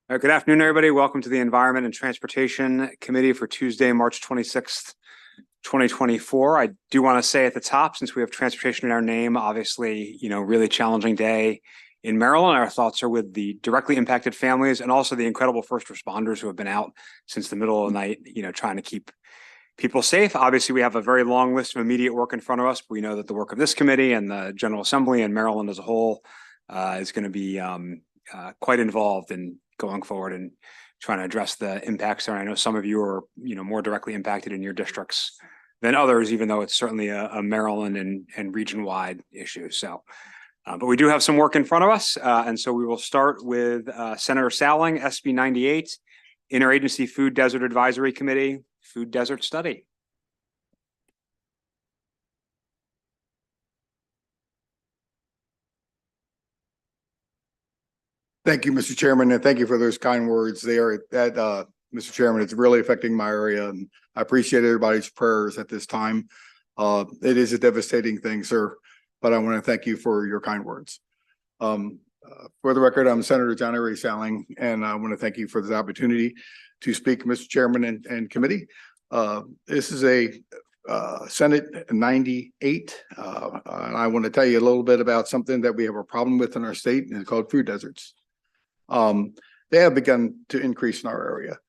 Good afternoon, everybody. Welcome to the Environment and Transportation Committee for Tuesday, March 26th, 2024. I do want to say at the top, since we have transportation in our name, obviously, really challenging day in Maryland. Our thoughts are with the directly impacted families and also the incredible first responders who have been out since the middle of the night, trying to keep people safe. Obviously, we have a very long list of immediate work in front of us. But we know that the work of this committee and the General Assembly and Maryland as a whole is going to be quite involved in going forward and trying to address the impacts there. I know some of you are, more directly impacted in your districts than others, even though it's certainly a Maryland and region-wide issue. So, but we do have some work in front of us. And so we will start with Senator Sowling, SB 98, Interagency Food Desert Advisory Committee, Food Desert Study. Thank you, Mr. Chairman, and thank you for those kind words there. Mr. Chairman, it's really affecting my area, and I appreciate everybody's prayers at this time. It is a devastating thing, sir, but I want to thank you for your kind words. For the record, I'm Senator John Sowling, and I want to thank you for this opportunity to speak, Mr. Chairman and committee. This is a Senate 98, and I want to tell you a little bit about something that we have a problem with in our state, and it's called food deserts. They have begun to increase in our area.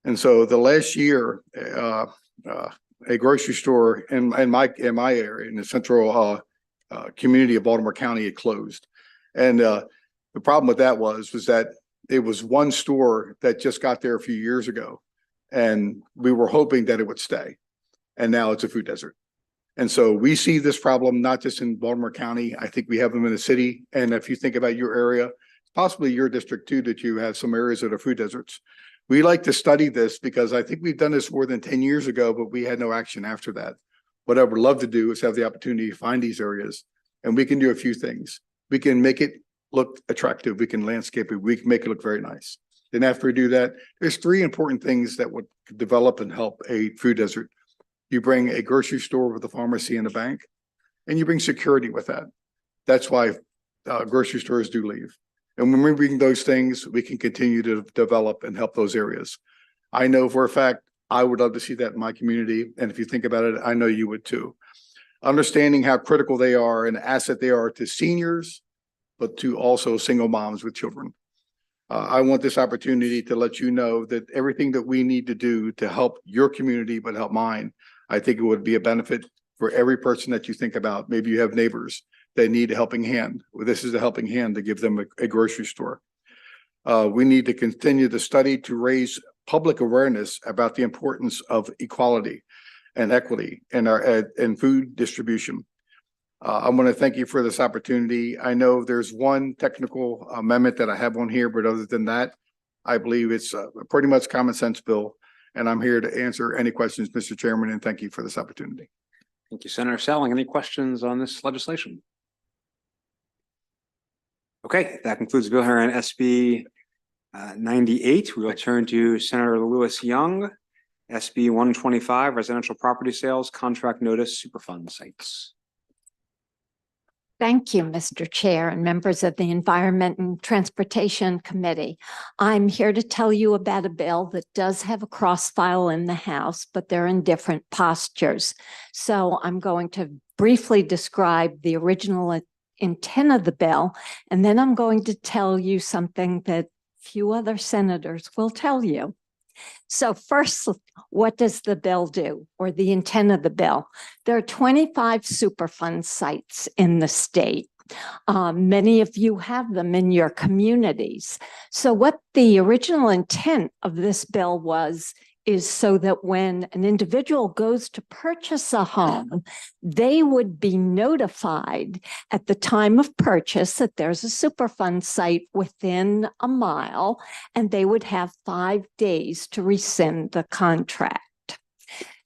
And so the last year, a grocery store in my area, in the central community of Baltimore County, had closed. And the problem with that was that it was one store that just got there a few years ago. And we were hoping that it would stay. And now it's a food desert. And so we see this problem not just in Baltimore County. I think we have them in the city. And if you think about your area, possibly your district too, that you have some areas that are food deserts. We like to study this because I think we've done this more than 10 years ago, but we had no action after that. What I would love to do is have the opportunity to find these areas, and we can do a few things. We can make it look attractive. We can landscape it. We can make it look very nice. Then after we do that, there's three important things that would develop and help a food desert. You bring a grocery store with a pharmacy and a bank, and you bring security with that. That's why grocery stores do leave. And when we bring those things, we can continue to develop and help those areas. I know for a fact, I would love to see that in my community. And if you think about it, I know you would too. Understanding how critical they are and asset they are to seniors, but to also single moms with children. I want this opportunity to let you know that everything that we need to do to help your community, but help mine, I think it would be a benefit for every person that you think about. Maybe you have neighbors that need a helping hand. Well, this is a helping hand to give them a grocery store. We need to continue the study to raise public awareness about the importance of equality and equity in food distribution. I want to thank you for this opportunity. I know there's one technical amendment that I have on here, but other than that, I believe it's a pretty much common sense bill. And I'm here to answer any questions, Mr. Chairman, and thank you for this opportunity. Thank you, Senator Sowling. Any questions on this legislation? Okay, that concludes the bill here on SB 98. We will turn to Senator Lewis Young, SB 125, Residential Property Sales Contract Notice Superfund Sites. Thank you, Mr. Chair and members of the Environment and Transportation Committee. I'm here to tell you about a bill that does have a cross file in the House, but they're in different postures. So I'm going to briefly describe the original intent of the bill, and then I'm going to tell you something that few other senators will tell you. So first, what does the bill do, or the intent of the bill? There are 25 Superfund sites in the state. Many of you have them in your communities. So what the original intent of this bill was is so that when an individual goes to purchase a home, they would be notified at the time of purchase that there's a Superfund site within a mile, and they would have 5 days to rescind the contract.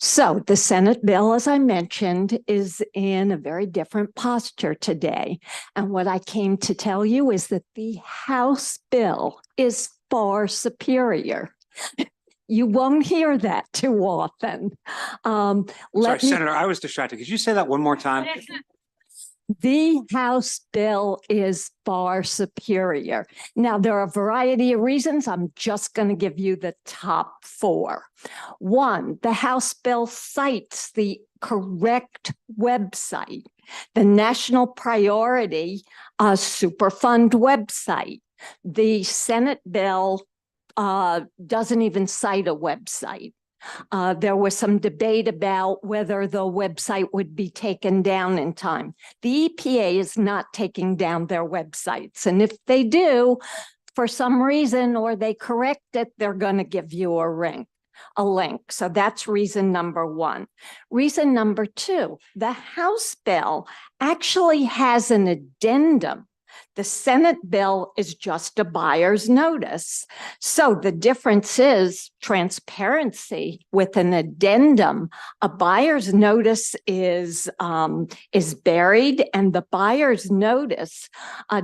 So the Senate bill, as I mentioned, is in a very different posture today. And what I came to tell you is that the House bill is far superior. You won't hear that too often. Sorry, Senator, I was distracted. Could you say that one more time? The House bill is far superior. Now, there are a variety of reasons. I'm just going to give you the top four. One, the House bill cites the correct website, the National Priority Superfund website. The Senate bill doesn't even cite a website. There was some debate about whether the website would be taken down in time. The EPA is not taking down their websites. And if they do, for some reason, or they correct it, they're going to give you a link. So that's reason number one. Reason number two, the House bill actually has an addendum. The Senate bill is just a buyer's notice. So the difference is transparency with an addendum. A buyer's notice is buried, and the buyer's notice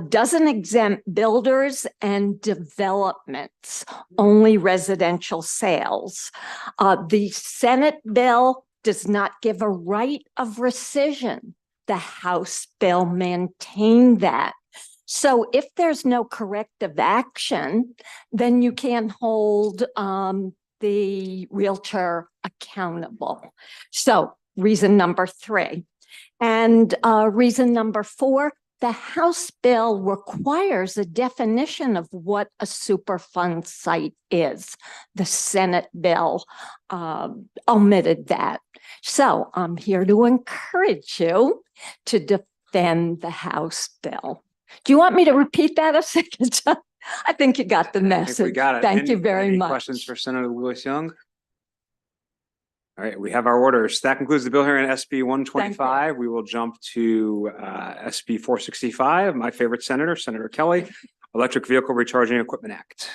doesn't exempt builders and developments, only residential sales. The Senate bill does not give a right of rescission. The House bill maintained that. So if there's no corrective action, then you can hold the realtor accountable. So reason number three. And reason number four, the House bill requires a definition of what a Superfund site is. The Senate bill omitted that. So I'm here to encourage you to defend the House bill. Do you want me to repeat that a second time? I think you got the I think message. we got it. Thank you very any much. Questions for Senator Lewis Young? All right, we have our orders. That concludes the bill hearing on SB 125. We will jump to SB 465. My favorite senator, Senator Kelly, Electric Vehicle Recharging Equipment Act.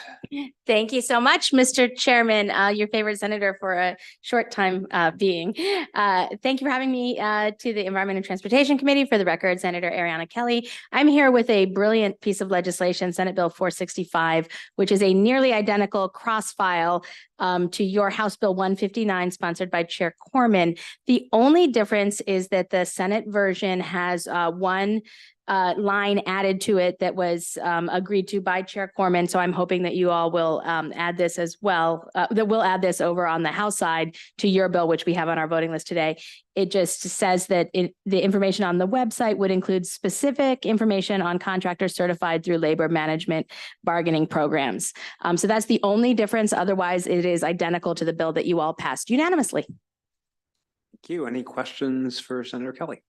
Thank you so much, Mr. Chairman, your favorite senator for a short time being. Thank you for having me to the Environment and Transportation Committee. For the record, Senator Ariana Kelly. I'm here with a brilliant piece of legislation, Senate Bill 465, which is a nearly identical cross-file to your House Bill 159, sponsored by Chair Corman. The only difference is that the Senate version has one line added to it that was agreed to by Chair Corman. So I'm hoping that you all will add this as well, that we'll add this over on the House side to your bill, which we have on our voting list today. It just says that the information on the website would include specific information on contractors certified through labor management bargaining programs. So that's the only difference. Otherwise, it is identical to the bill that you all passed unanimously. Thank you. Any questions for Senator Kelly?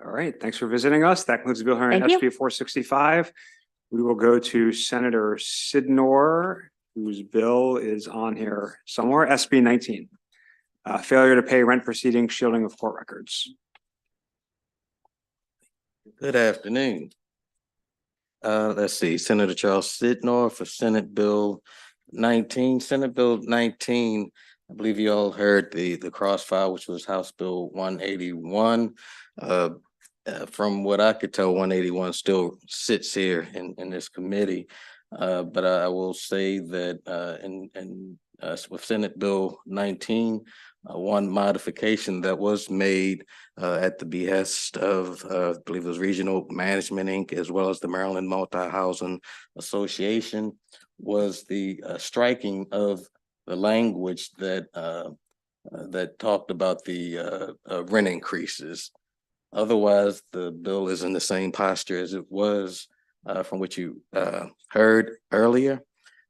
All right, thanks for visiting us. That concludes the bill hearing on SB 465. We will go to Senator Sidor, whose bill is on here somewhere, SB 19. Failure to pay rent proceedings, shielding of court records. Good afternoon. Let's see, Senator Charles Sidor for Senate Bill 19. Senate Bill 19, I believe you all heard the crossfire, which was House Bill 181. From what I could tell, 181 still sits here in this committee. But I will say that with Senate Bill 19, one modification that was made at the behest of, I believe it was Regional Management Inc., as well as the Maryland Multi-Housing Association, was the striking of the language that talked about the rent increases. Otherwise, the bill is in the same posture as it was from what you heard earlier.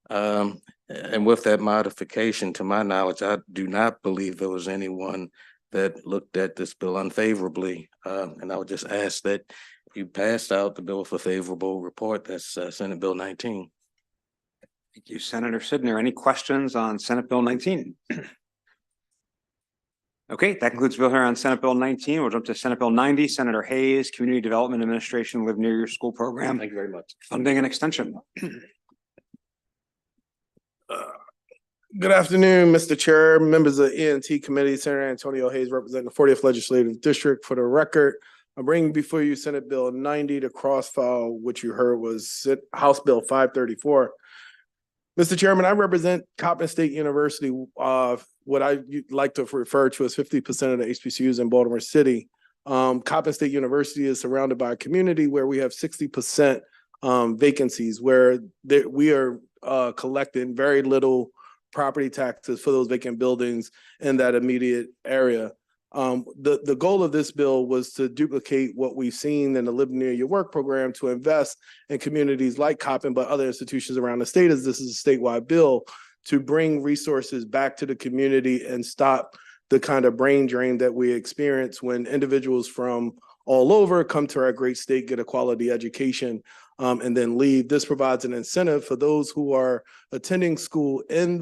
And with that modification, to my knowledge, I do not believe there was anyone that looked at this bill unfavorably. And I would just ask that you pass out the bill with a favorable report. That's Senate Bill 19. Thank you, Senator Sidor. Any questions on Senate Bill 19? Okay, that concludes bill here on Senate Bill 19. We'll jump to Senate Bill 90, Senator Hayes, Community Development Administration, Live Near Your School Program. Thank you very much. Funding and extension. Good afternoon, Mr. Chair, members of the ENT Committee, Sen Antonio Hayes, representing the 40th Legislative District. For the record, I'm bringing before you Senate Bill 90, the cross-file, which you heard was House Bill 534. Mr. Chairman, I represent Coppin State University, what I like to refer to as 50% of the HBCUs in Baltimore City. Coppin State University is surrounded by a community where we have 60% vacancies, where we are collecting very little property taxes for those vacant buildings in that immediate area. The goal of this bill was to duplicate what we've seen in the Live Near Your Work program, to invest in communities like Coppin, but other institutions around the state, as this is a statewide bill, to bring resources back to the community and stop the kind of brain drain that we experience when individuals from all over come to our great state, get a quality education, and then leave. This provides an incentive for those who are attending school in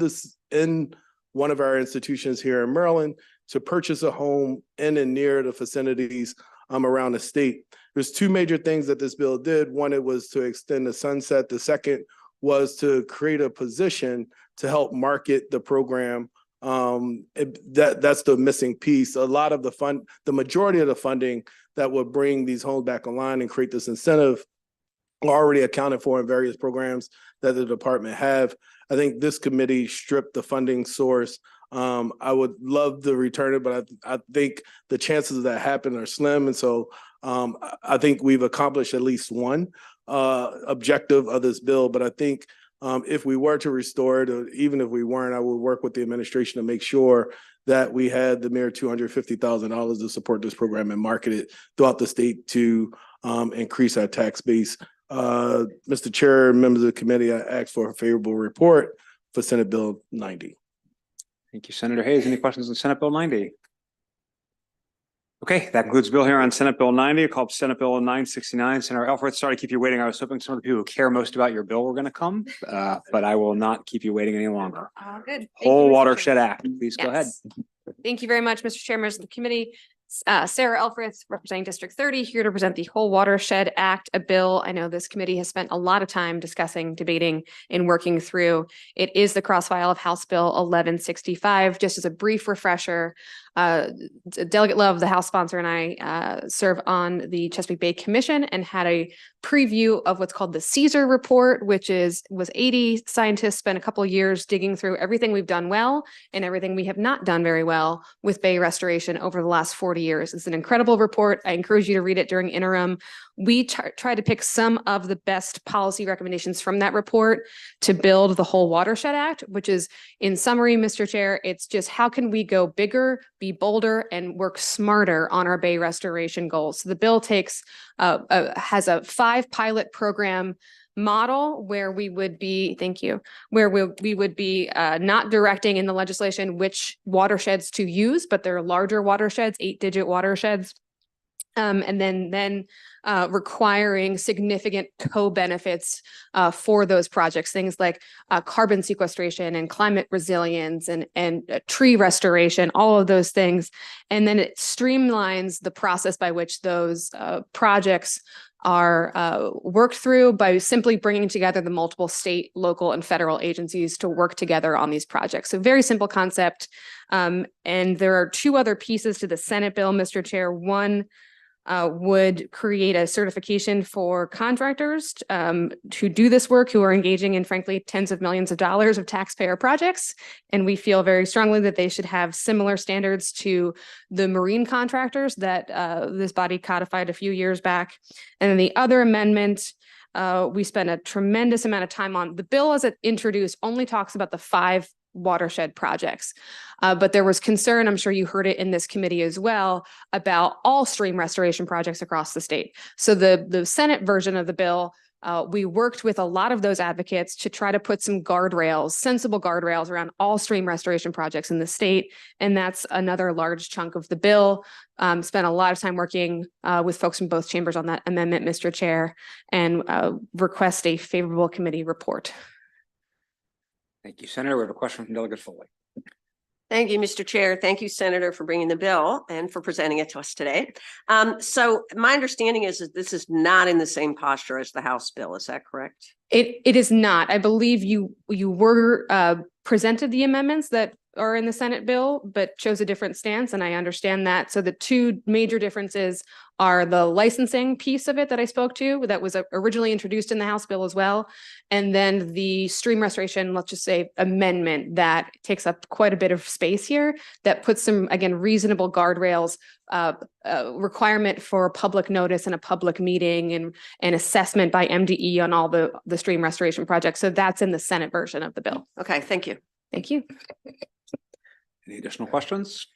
one of our institutions here in Maryland to purchase a home in and near the vicinities around the state. There's two major things that this bill did. One, it was to extend the sunset. The second was to create a position to help market the program. That's the missing piece. A lot of the majority of the funding that would bring these homes back online and create this incentive are already accounted for in various programs that the department have. I think this committee stripped the funding source. I would love to return it, but I think the chances of that happening are slim. And so I think we've accomplished at least one objective of this bill. But I think if we were to restore it, or even if we weren't, I would work with the administration to make sure that we had the mere $250,000 to support this program and market it throughout the state to increase our tax base. Mr. Chair, members of the committee, I ask for a favorable report for Senate Bill 90. Thank you, Senator Hayes. Any questions on Senate Bill 90? Okay, that concludes Bill here on Senate Bill 90, called Senate Bill 969. Senator Elfreth, sorry to keep you waiting. I was hoping some of the people who care most about your bill were going to come, but I will not keep you waiting any longer. Good. Whole Watershed Act, please go ahead. Thank you very much, Mr. Chair, members of the committee. Sarah Elfreth, representing District 30, here to present the Whole Watershed Act, a bill I know this committee has spent a lot of time discussing, debating, and working through. It is the cross file of House Bill 1165. Just as a brief refresher, Delegate Love, the House sponsor, and I serve on the Chesapeake Bay Commission and had a preview of what's called the Caesar Report, which was 80 scientists spent a couple of years digging through everything we've done well and everything we have not done very well with bay restoration over the last 40 years. It's an incredible report. I encourage you to read it during interim. We try to pick some of the best policy recommendations from that report to build the Whole Watershed Act, which is, in summary, Mr. Chair, it's just how can we go bigger, be bolder, and work smarter on our bay restoration goals. So the bill has a 5 pilot program model where we would be, where we would be not directing in the legislation which watersheds to use, but they're larger watersheds, 8-digit watersheds. And then requiring significant co-benefits for those projects, things like carbon sequestration and climate resilience and tree restoration, all of those things. And then it streamlines the process by which those projects are worked through by simply bringing together the multiple state, local, and federal agencies to work together on these projects. So very simple concept. And there are 2 other pieces to the Senate bill, Mr. Chair. One would create a certification for contractors to do this work, who are engaging in, frankly, tens of millions of dollars of taxpayer projects. And we feel very strongly that they should have similar standards to the marine contractors that this body codified a few years back. And then the other amendment we spent a tremendous amount of time on. The bill, as it introduced, only talks about the 5 watershed projects. But there was concern, I'm sure you heard it in this committee as well, about all stream restoration projects across the state. So the Senate version of the bill, we worked with a lot of those advocates to try to put some guardrails, sensible guardrails around all stream restoration projects in the state. And that's another large chunk of the bill. Spent a lot of time working with folks from both chambers on that amendment, Mr. Chair, and request a favorable committee report. Thank you, Senator. We have a question from Delegate Foley. Thank you, Mr. Chair. Thank you, Senator, for bringing the bill and for presenting it to us today. So my understanding is that this is not in the same posture as the House bill. Is that correct? It is not. I believe you were presented the amendments that are in the Senate bill, but chose a different stance, and I understand that. So the two major differences are the licensing piece of it that I spoke to, that was originally introduced in the House bill as well, and then the stream restoration, let's just say, amendment that takes up quite a bit of space here, that puts some, again, reasonable guardrails, requirement for public notice and a public meeting and assessment by MDE on all the stream restoration projects. So that's in the Senate version of the bill. Okay, thank you. Thank you. Any additional questions?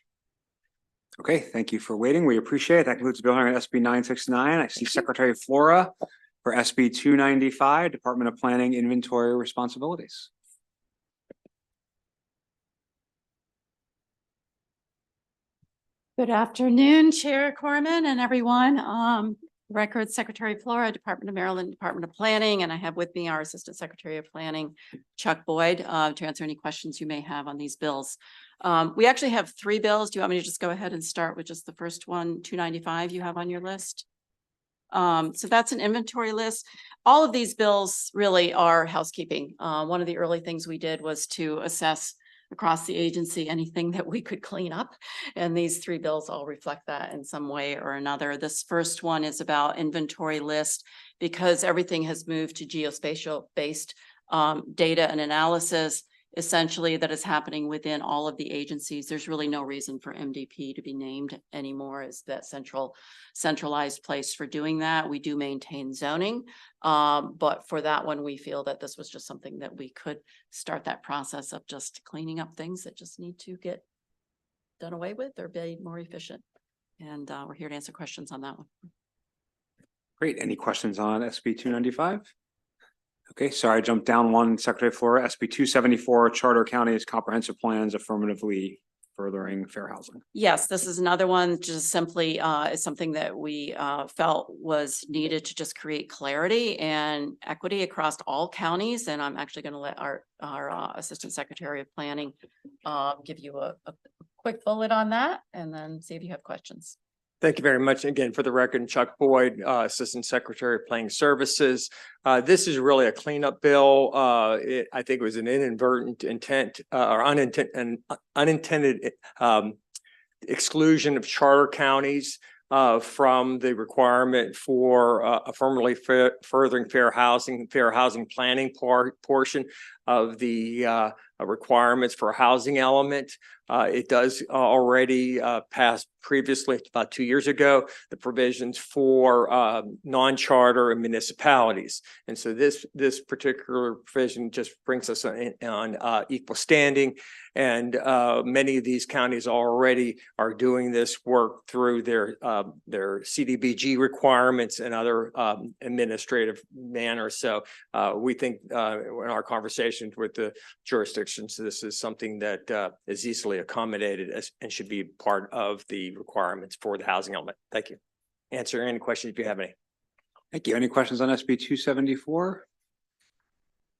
Okay, thank you for waiting. We appreciate it. That concludes the bill hearing on SB 969. I see Secretary Flora for SB 295, Department of Planning Inventory Responsibilities. Good afternoon, Chair Corman and everyone. Record Secretary Flora, Department of Maryland, Department of Planning, and I have with me our Assistant Secretary of Planning, Chuck Boyd, to answer any questions you may have on these bills. We actually have 3 bills. Do you want me to just go ahead and start with just the first one, 295 you have on your list? So that's an inventory list. All of these bills really are housekeeping. One of the early things we did was to assess across the agency anything that we could clean up. And these 3 bills all reflect that in some way or another. This first one is about inventory list because everything has moved to geospatial based data and analysis. Essentially, that is happening within all of the agencies. There's really no reason for MDP to be named anymore as that centralized place for doing that. We do maintain zoning, but for that one, we feel that this was just something that we could start that process of just cleaning up things that just need to get done away with or be more efficient. And we're here to answer questions on that one. Great. Any questions on SB 295? Okay, sorry, I jumped down one. Secretary Flora, SB 274, Charter Counties Comprehensive Plans Affirmatively Furthering Fair Housing. Yes, this is another one, just simply is something that we felt was needed to just create clarity and equity across all counties. And I'm actually going to let our Assistant Secretary of Planning give you a quick bullet on that and then see if you have questions. Thank you very much. Again, for the record, Chuck Boyd, Assistant Secretary of Planning Services. This is really a cleanup bill. I think it was an inadvertent intent or unintended exclusion of charter counties from the requirement for affirmatively furthering fair housing planning portion of the requirements for a housing element. It does already pass previously, about 2 years ago, the provisions for non-charter and municipalities. And so this particular provision just brings us on equal standing. And many of these counties already are doing this work through their CDBG requirements and other administrative manners. So we think in our conversations with the jurisdictions, this is something that is easily accommodated and should be part of the requirements for the housing element. Thank you. Answer any questions if you have any. Thank you. Any questions on SB 274?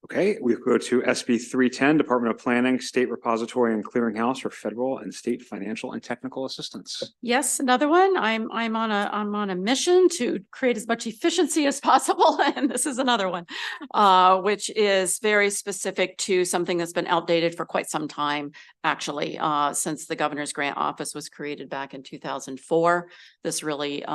Okay, we go to SB 310, Department of Planning, State Repository and Clearinghouse for federal and state financial and technical assistance. Yes, another one. I'm on a mission to create as much efficiency as possible, and this is another one, which is very specific to something that's been outdated for quite some time, actually, since the Governor's Grant Office was created back in 2004. This really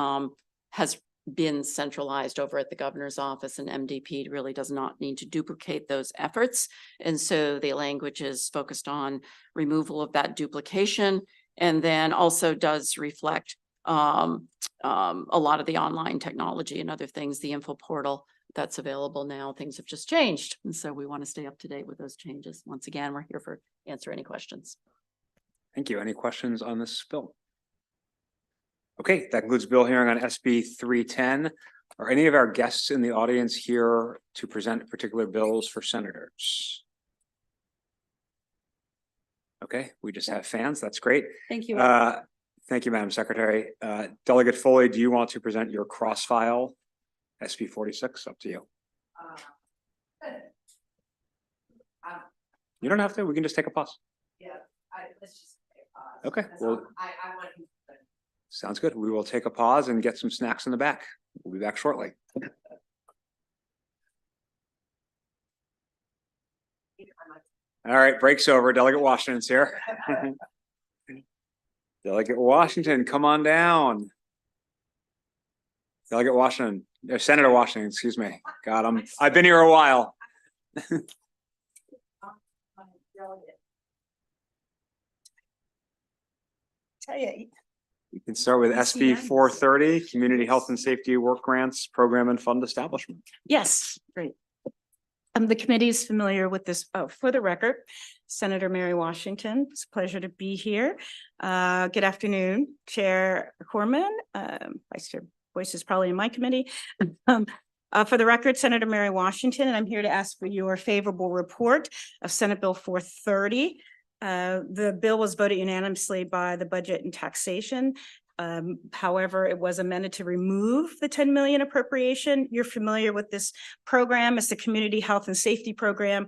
has been centralized over at the governor's office, and MDP really does not need to duplicate those efforts. And so the language is focused on removal of that duplication, and then also does reflect a lot of the online technology and other things, the info portal that's available now. Things have just changed. And so we want to stay up to date with those changes. Once again, we're here for answer any questions. Thank you. Any questions on this bill? Okay, that concludes bill hearing on SB 310. Are any of our guests in the audience here to present particular bills for senators? Okay, we just have fans. That's great. Thank you. Thank you, Madam Secretary. Delegate Foley, do you want to present your cross-file SB 46? Up to you. You don't have to. We can just take a pause. Yeah, let's just take a pause. Okay, well, I want him to. Sounds good. We will take a pause and get some snacks in the back. We'll be back shortly. All right, break's over. Delegate Washington's here. Delegate Washington, come on down. Delegate Washington, Senator Washington, excuse me. God, I've been here a while. Tell you, You can start with SB 430, Community Health and Safety Work Grants Program and Fund Establishment. Yes, great. The committee is familiar with this. Oh, for the record, Senator Mary Washington, it's a pleasure to be here. Good afternoon, Chair Corman, Vice Chair Boyce is probably in my committee. For the record, Senator Mary Washington, and I'm here to ask for your favorable report of Senate Bill 430. The bill was voted unanimously by the Budget and Taxation. However, it was amended to remove the 10 million appropriation. You're familiar with this program. It's the Community Health and Safety Program.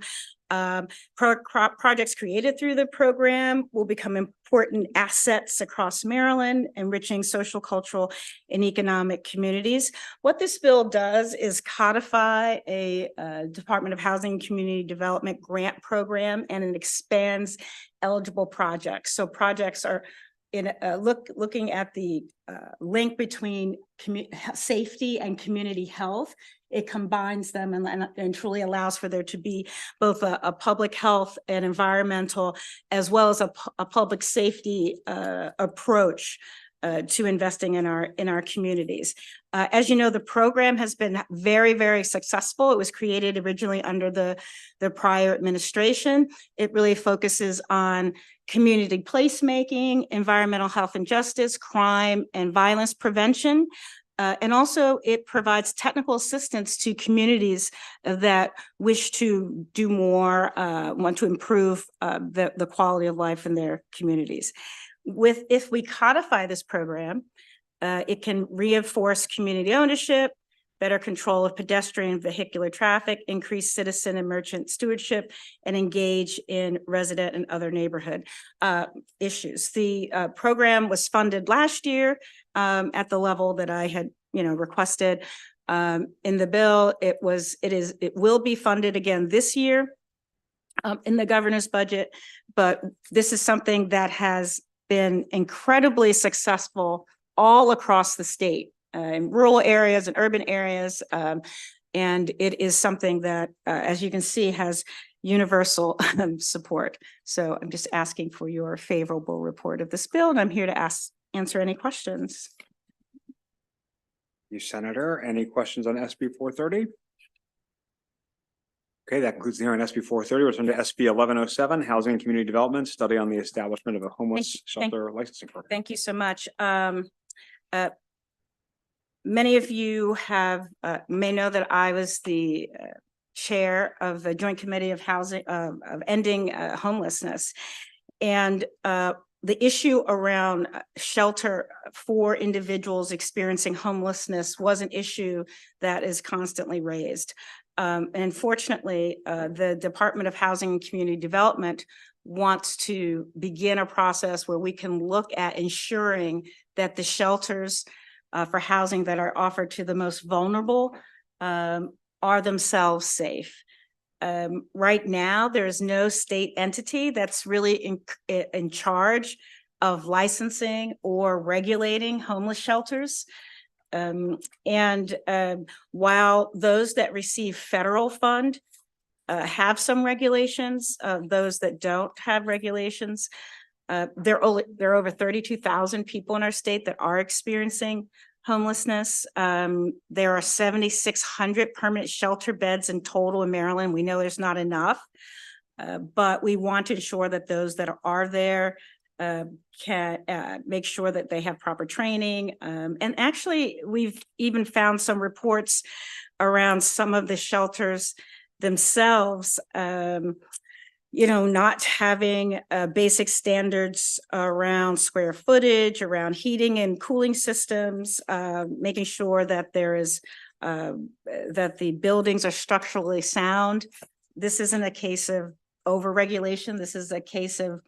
Projects created through the program will become important assets across Maryland, enriching social, cultural, and economic communities. What this bill does is codify a Department of Housing and Community Development grant program, and it expands eligible projects. So projects are in looking at the link between safety and community health. It combines them and truly allows for there to be both a public health and environmental, as well as a public safety approach to investing in our communities. As you know, the program has been very, very successful. It was created originally under the prior administration. It really focuses on community placemaking, environmental health and justice, crime and violence prevention. And also it provides technical assistance to communities that wish to do more, want to improve the quality of life in their communities. If we codify this program, it can reinforce community ownership, better control of pedestrian and vehicular traffic, increase citizen and merchant stewardship, and engage in resident and other neighborhood issues. The program was funded last year at the level that I had, requested in the bill. It will be funded again this year in the governor's budget, but this is something that has been incredibly successful all across the state, in rural areas and urban areas. And it is something that, as you can see, has universal support. So I'm just asking for your favorable report of this bill, and I'm here to answer any questions. You, Senator, any questions on SB 430? Okay, that concludes the hearing on SB 430. We're on to SB 1107, Housing and Community Development, study on the establishment of a homeless shelter licensing program. Thank you so much. Many of you may know that I was the chair of the Joint Committee of Housing of Ending Homelessness, and the issue around shelter for individuals experiencing homelessness was an issue that is constantly raised. And fortunately, the Department of Housing and Community Development wants to begin a process where we can look at ensuring that the shelters for housing that are offered to the most vulnerable are themselves safe. Right now, there is no state entity that's really in charge of licensing or regulating homeless shelters. While those that receive federal fund have some regulations, those that don't have regulations, there are over 32,000 people in our state that are experiencing homelessness. There are 7,600 permanent shelter beds in total in Maryland. We know there's not enough, but we want to ensure that those that are there can make sure that they have proper training. And actually, we've even found some reports around some of the shelters themselves, not having basic standards around square footage, around heating and cooling systems, making sure that that the buildings are structurally sound. This isn't a case of overregulation. This is a case of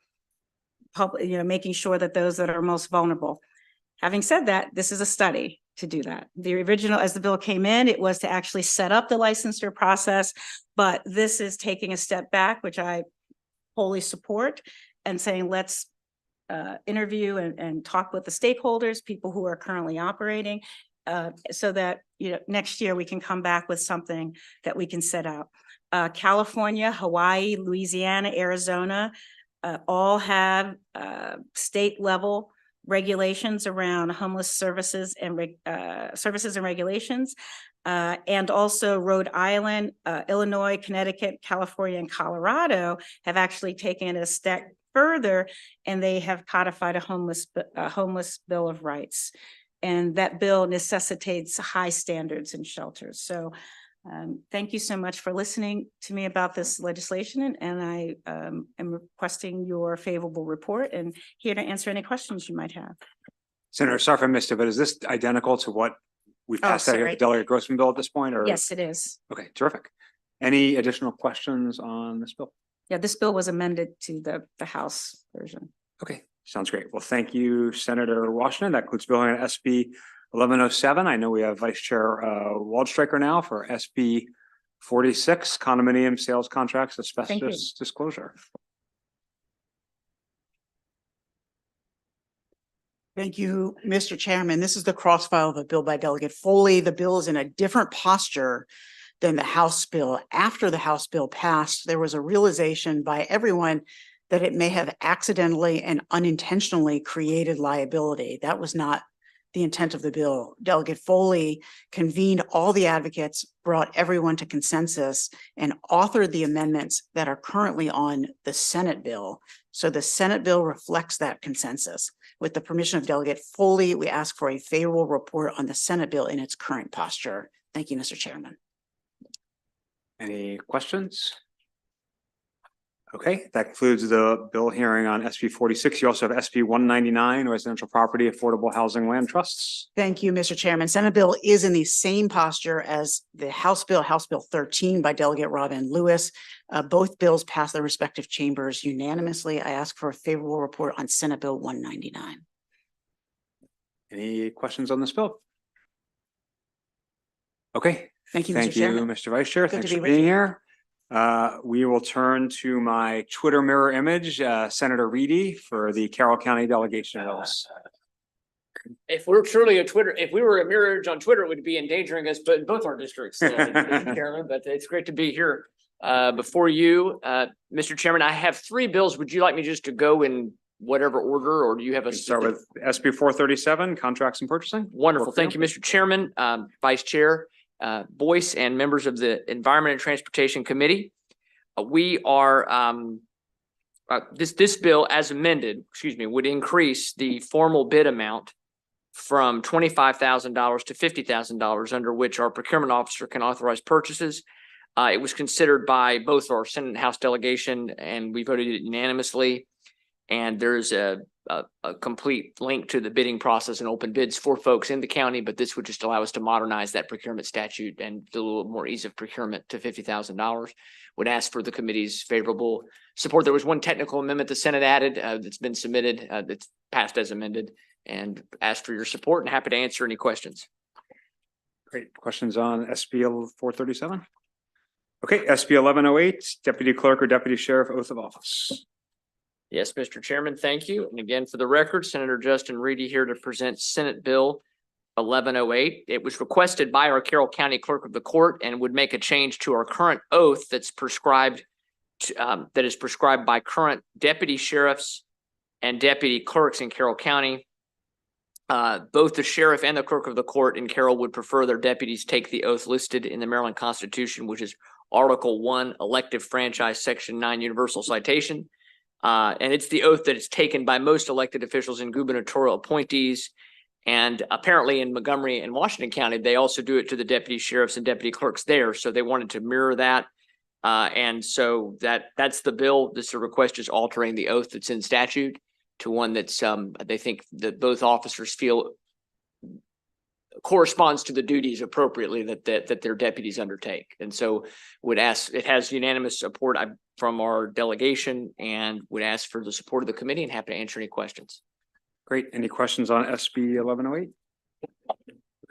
making sure that those that are most vulnerable. Having said that, this is a study to do that. The original, as the bill came in, it was to actually set up the licensure process, but this is taking a step back, which I wholly support and saying, let's interview and talk with the stakeholders, people who are currently operating, so that, you know, next year we can come back with something that we can set out. California, Hawaii, Louisiana, Arizona, all have state level regulations around homeless services and regulations. And also Rhode Island, Illinois, Connecticut, California, and Colorado have actually taken it a step further, and they have codified a homeless Bill of Rights. And that bill necessitates high standards in shelters. So thank you so much for listening to me about this legislation, and I am requesting your favorable report and here to answer any questions you might have. Senator, sorry if I missed it, but is this identical to what we passed out here, sorry. the Delegate Grossman bill at this point, or? Yes, it is. Okay, terrific. Any additional questions on this bill? Yeah, this bill was amended to the House version. Okay, sounds great. Well, thank you, Senator Washington. That concludes Bill on SB 1107. I know we have Vice Chair Waldstreicher now for SB 46, condominium sales contracts, asbestos disclosure. Thank you, Mr. Chairman. This is the cross file of a bill by Delegate Foley. The bill is in a different posture than the House bill. After the House bill passed, there was a realization by everyone that it may have accidentally and unintentionally created liability. That was not the intent of the bill. Delegate Foley convened all the advocates, brought everyone to consensus, and authored the amendments that are currently on the Senate bill. So the Senate bill reflects that consensus. With the permission of Delegate Foley, we ask for a favorable report on the Senate bill in its current posture. Thank you, Mr. Chairman. Any questions? Okay, that concludes the bill hearing on SB 46. You also have SB 199, residential property, affordable housing land trusts. Thank you, Mr. Chairman. Senate bill is in the same posture as the House Bill 13 by Delegate Robin Lewis. Both bills passed their respective chambers unanimously. I ask for a favorable report on Senate Bill 199. Any questions on this bill? Okay. Thank you, Mr. Thank you, Chairman. Mr. Vice Chair. Good Thanks to be for with being you. here. We will turn to my Twitter mirror image, Senator Reedy for the Carroll County delegation of those. If we're truly if we were a mirror image on Twitter, it would be endangering us, but in both our districts, Mr. Chairman, but it's great to be here before you. Mr. Chairman, I have three bills. Would you like me just to go in whatever order, or do you have a? Start with SB 437, contracts and purchasing. Wonderful. Thank you, Mr. Chairman, Vice Chair Boyce, and members of the Environment and Transportation Committee. We are this bill as amended, would increase the formal bid amount from $25,000 to $50,000, under which our procurement officer can authorize purchases. It was considered by both our Senate and House delegation, and we voted it unanimously. And there's a complete link to the bidding process and open bids for folks in the county, but this would just allow us to modernize that procurement statute and do a little more ease of procurement to $50,000. Would ask for the committee's favorable support. There was one technical amendment the Senate added that's been submitted that's passed as amended, and asked for your support, and happy to answer any questions. Great. Questions on SB 437? Okay, SB 1108, Deputy Clerk or Deputy Sheriff oath of office. Yes, Mr. Chairman, thank you. And again, for the record, Senator Justin Reedy here to present Senate Bill 1108. It was requested by our Carroll County Clerk of the Court and would make a change to our current oath that's prescribed, that is prescribed by current deputy sheriffs and deputy clerks in Carroll County. Both the sheriff and the clerk of the court in Carroll would prefer their deputies take the oath listed in the Maryland Constitution, which is Article 1, Elective Franchise, Section 9, Universal Citation. And it's the oath that is taken by most elected officials and gubernatorial appointees. And apparently in Montgomery and Washington County, they also do it to the deputy sheriffs and deputy clerks there. So they wanted to mirror that. And so that's the bill. This request is altering the oath that's in statute to one that's they think that both officers feel corresponds to the duties appropriately that their deputies undertake. And so would ask, it has unanimous support from our delegation, and would ask for the support of the committee, and happy to answer any questions. Great. Any questions on SB 1108?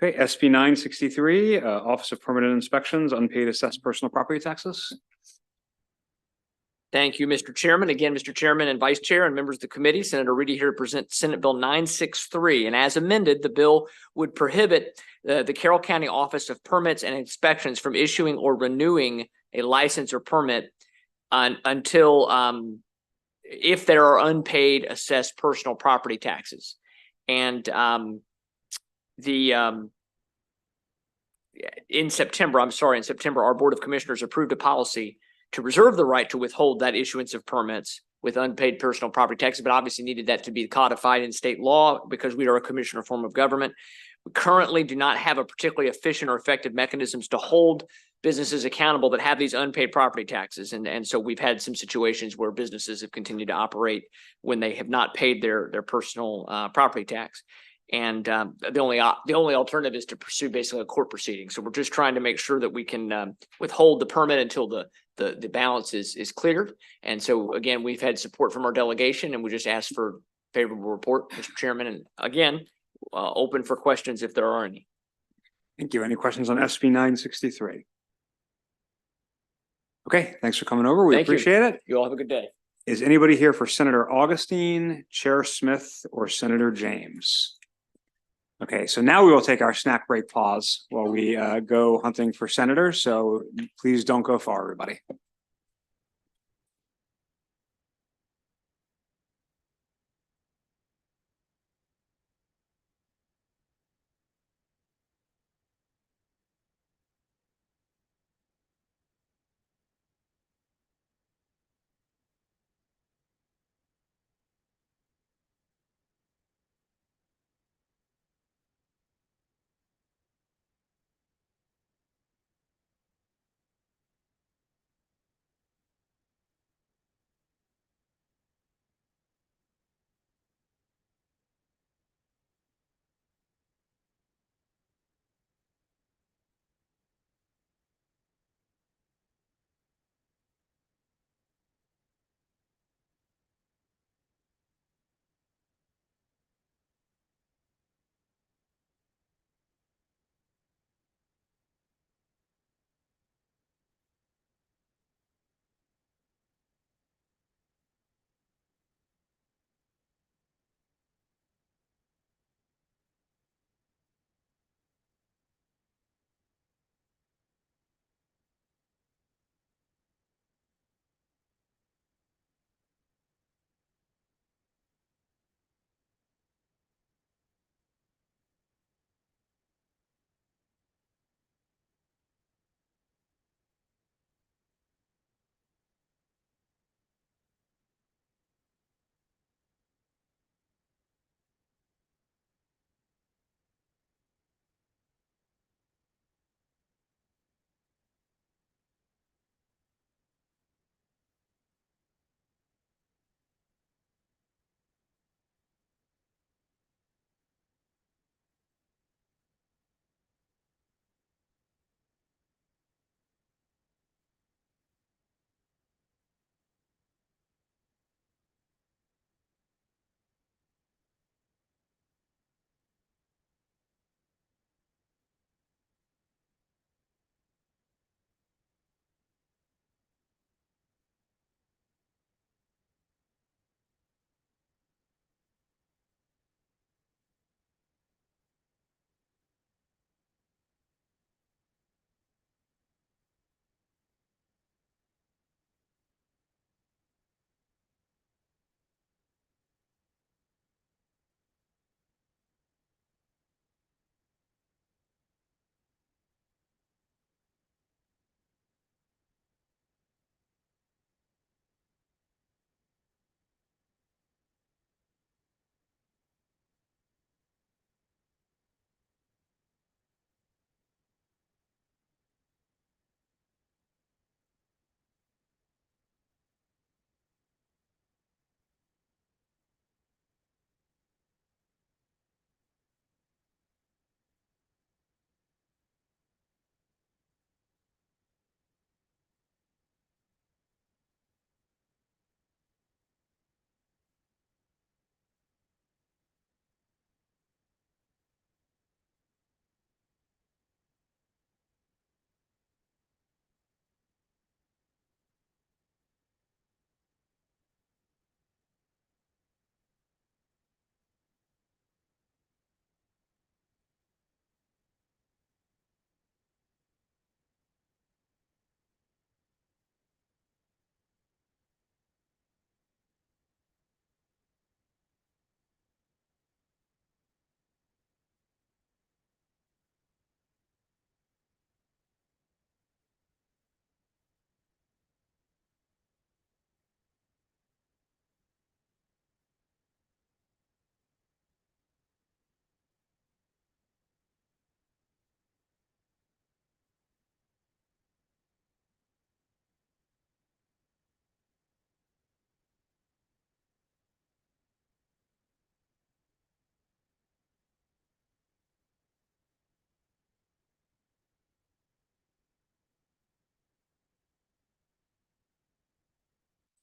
Okay, SB 963, Office of Permanent Inspections, unpaid assessed personal property taxes. Thank you, Mr. Chairman. Again, Mr. Chairman and Vice Chair and members of the committee, Senator Reedy here to present Senate Bill 963. And as amended, the bill would prohibit the Carroll County Office of Permits and Inspections from issuing or renewing a license or permit until if there are unpaid assessed personal property taxes. And in September, our Board of Commissioners approved a policy to reserve the right to withhold that issuance of permits with unpaid personal property taxes, but obviously needed that to be codified in state law because we are a commissioner form of government. We currently do not have a particularly efficient or effective mechanisms to hold businesses accountable that have these unpaid property taxes. And so we've had some situations where businesses have continued to operate when they have not paid their personal property tax. And the only alternative is to pursue basically a court proceeding. So we're just trying to make sure that we can withhold the permit until the balance is cleared. And so again, we've had support from our delegation, and we just asked for favorable report, Mr. Chairman. And again, open for questions if there are any. Thank you. Any questions on SB 963? Okay, thanks for coming over. We Thank you. appreciate it. You all have a good day. Is anybody here for Senator Augustine, Chair Smith, or Senator James? Okay, so now we will take our snack break pause while we go hunting for senators. So please don't go far, everybody.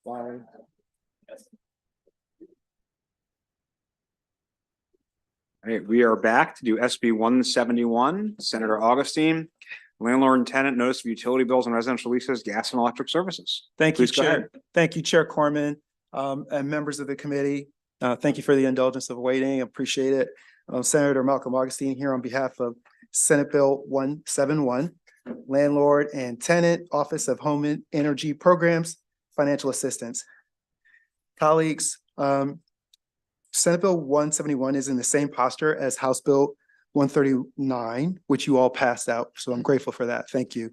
All right, we are back to do SB 171, Senator Augustine, landlord and tenant notice of utility bills and residential leases, gas and electric services. Thank you, Please go ahead. Chair. Thank you, Chair Corman, and members of the committee. Thank you for the indulgence of waiting. Appreciate it. Senator Malcolm Augustine here on behalf of Senate Bill 171, Landlord and Tenant Office of Home and Energy Programs, Financial Assistance. Colleagues, Senate Bill 171 is in the same posture as House Bill 139, which you all passed out. So I'm grateful for that. Thank you.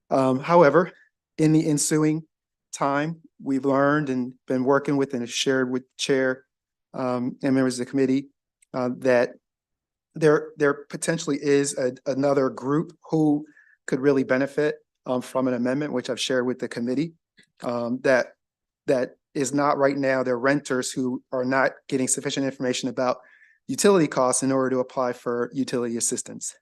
However, in the ensuing time, we've learned and been working with and shared with Chair and members of the committee that there potentially is another group who could really benefit from an amendment, which I've shared with the committee, that is not right now. They're renters who are not getting sufficient information about utility costs in order to apply for utility assistance.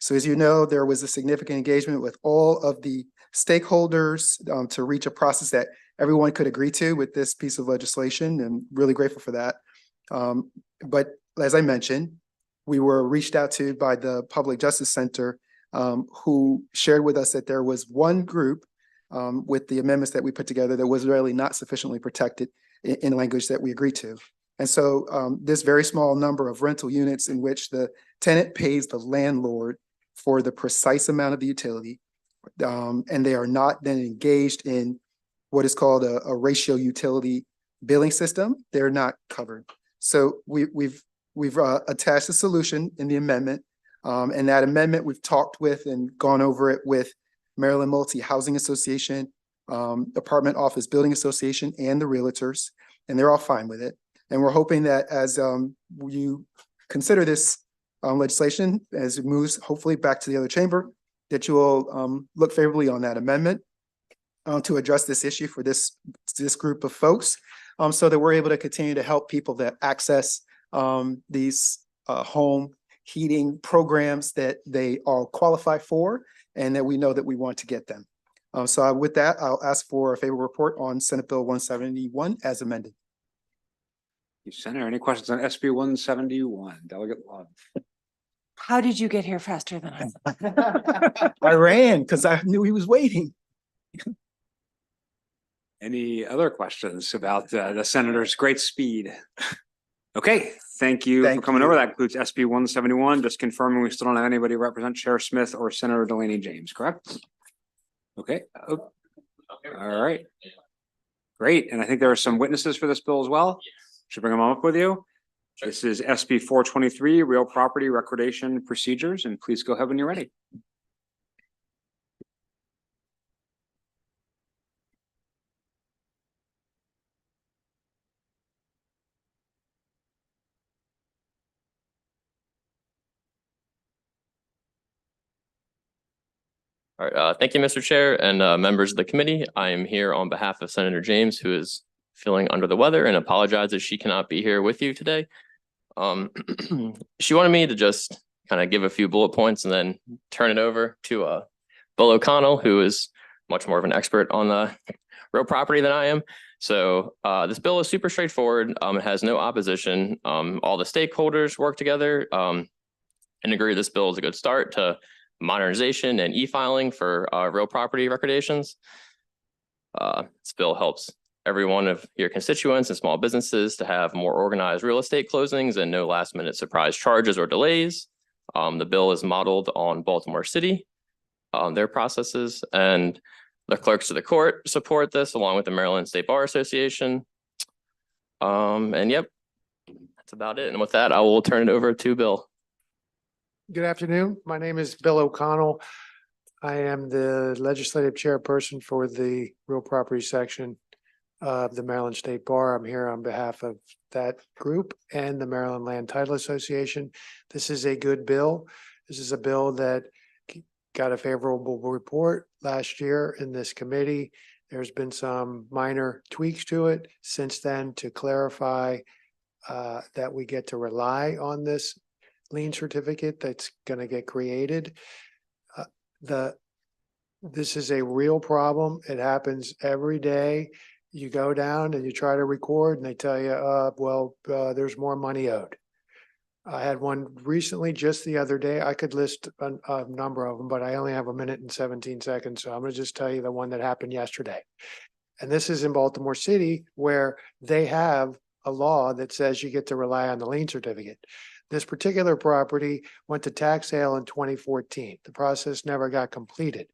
So as you know, there was a significant engagement with all of the stakeholders to reach a process that everyone could agree to with this piece of legislation, and really grateful for that. But as I mentioned, we were reached out to by the Public Justice Center, who shared with us that there was one group with the amendments that we put together that was really not sufficiently protected in language that we agreed to. And so this very small number of rental units in which the tenant pays the landlord for the precise amount of the utility, and they are not then engaged in what is called a ratio utility billing system, they're not covered. So we've attached a solution in the amendment, and that amendment we've talked with and gone over it with Maryland Multi-Housing Association, Apartment Office Building Association, and the realtors, and they're all fine with it. And we're hoping that as you consider this legislation, as it moves hopefully back to the other chamber, that you will look favorably on that amendment to address this issue for this group of folks, so that we're able to continue to help people that access these home heating programs that they all qualify for, and that we know that we want to get them. So with that, I'll ask for a favorable report on Senate Bill 171 as amended. Senator, any questions on SB 171? Delegate Love. How did you get here faster than I? I ran because I knew he was waiting. Any other questions about the senator's great speed? Okay, thank you for coming over. That includes SB 171. Just confirming we still don't have anybody represent Chair Smith or Senator Delaney James, correct? Okay. All right. Great. And I think there are some witnesses for this bill as well. Should bring them up with you. This is SB 423, Real Property Recordation Procedures, and please go ahead when you're ready. All right, thank you, Mr. Chair and members of the committee. I am here on behalf of Senator James, who is feeling under the weather, and apologizes she cannot be here with you today. She wanted me to just kind of give a few bullet points and then turn it over to Bill O'Connell, who is much more of an expert on the real property than I am. So this bill is super straightforward. It has no opposition. All the stakeholders work together and agree this bill is a good start to modernization and e-filing for real property recordations. This bill helps every one of your constituents and small businesses to have more organized real estate closings and no last minute surprise charges or delays. The bill is modeled on Baltimore City, their processes, and the clerks of the court support this along with the Maryland State Bar Association. And yep, that's about it. And with that, I will turn it over to Bill. Good afternoon. My name is Bill O'Connell. I am the legislative chairperson for the real property section of the Maryland State Bar. I'm here on behalf of that group and the Maryland Land Title Association. This is a good bill. This is a bill that got a favorable report last year in this committee. There's been some minor tweaks to it since then to clarify that we get to rely on this lien certificate that's going to get created. This is a real problem. It happens every day. You go down and you try to record and they tell you, there's more money owed. I had one recently, just the other day. I could list a number of them, but I only have a minute and 17 seconds. So I'm going to just tell you the one that happened yesterday. And this is in Baltimore City, where they have a law that says you get to rely on the lien certificate. This particular property went to tax sale in 2014. The process never got completed.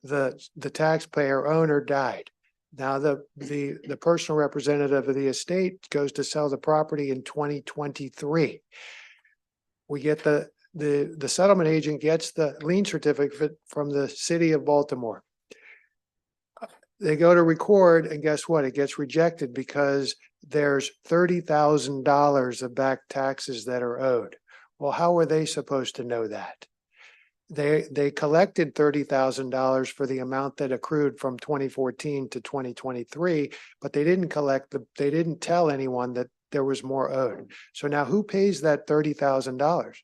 The taxpayer owner died. Now the personal representative of the estate goes to sell the property in 2023. We get the settlement agent gets the lien certificate from the city of Baltimore. They go to record and guess what? It gets rejected because there's $30,000 of back taxes that are owed. Well, how are they supposed to know that? They collected $30,000 for the amount that accrued from 2014 to 2023, but they didn't they didn't tell anyone that there was more owed. So now who pays that $30,000?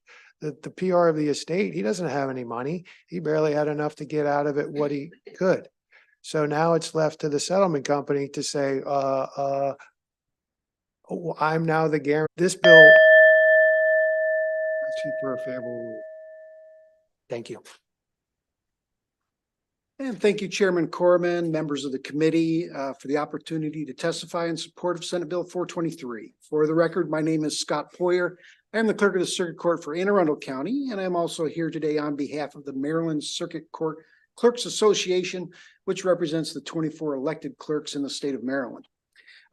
The PR of the estate, he doesn't have any money. He barely had enough to get out of it what he could. So now it's left to the settlement company to say, I'm now the guarantee. This bill asking for a favorable rule. Thank you. And thank you, Chairman Corman, members of the committee, for the opportunity to testify in support of Senate Bill 423. For the record, my name is Scott Poyer. I am the clerk of the Circuit Court for Anne Arundel County, and I'm also here today on behalf of the Maryland Circuit Court Clerks Association, which represents the 24 elected clerks in the state of Maryland.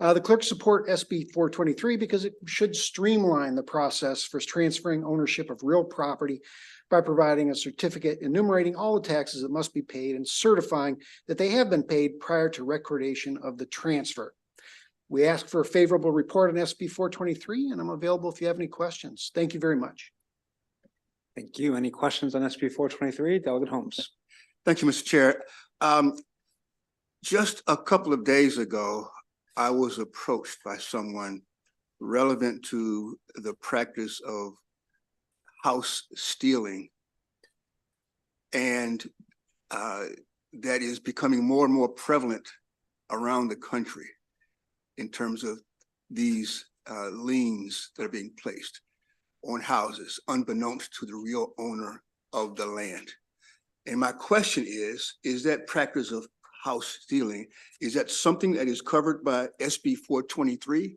The clerks support SB 423 because it should streamline the process for transferring ownership of real property by providing a certificate enumerating all the taxes that must be paid and certifying that they have been paid prior to recordation of the transfer. We ask for a favorable report on SB 423, and I'm available if you have any questions. Thank you very much. Thank you. Any questions on SB 423? Delegate Holmes. Thank you, Mr. Chair. Just a couple of days ago, I was approached by someone relevant to the practice of house stealing. And that is becoming more and more prevalent around the country in terms of these liens that are being placed on houses unbeknownst to the real owner of the land. And my question is that practice of house stealing, is that something that is covered by SB 423?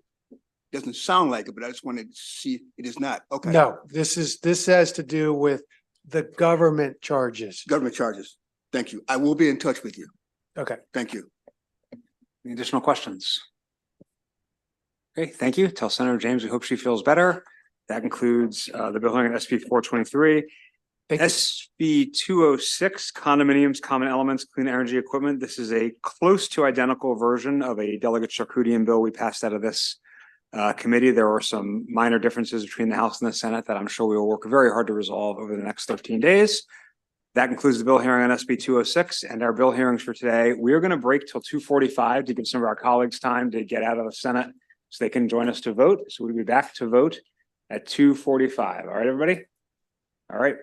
Doesn't sound like it, but I just wanted to see it is not. Okay. No, this has to do with the government charges. Government charges. Thank you. I will be in touch with you. Okay. Thank you. Any additional questions? Okay, thank you. Tell Senator James we hope she feels better. That concludes the bill hearing on SB 423. SB 206, condominiums, common elements, clean energy equipment. This is a close to identical version of a Delegate Charkoudian bill we passed out of this committee. There were some minor differences between the House and the Senate that I'm sure we will work very hard to resolve over the next 13 days. That concludes the bill hearing on SB 206 and our bill hearings for today. We are going to break till 2:45 to give some of our colleagues time to get out of the Senate so they can join us to vote. So we'll be back to vote at 2:45. All right, everybody? All right.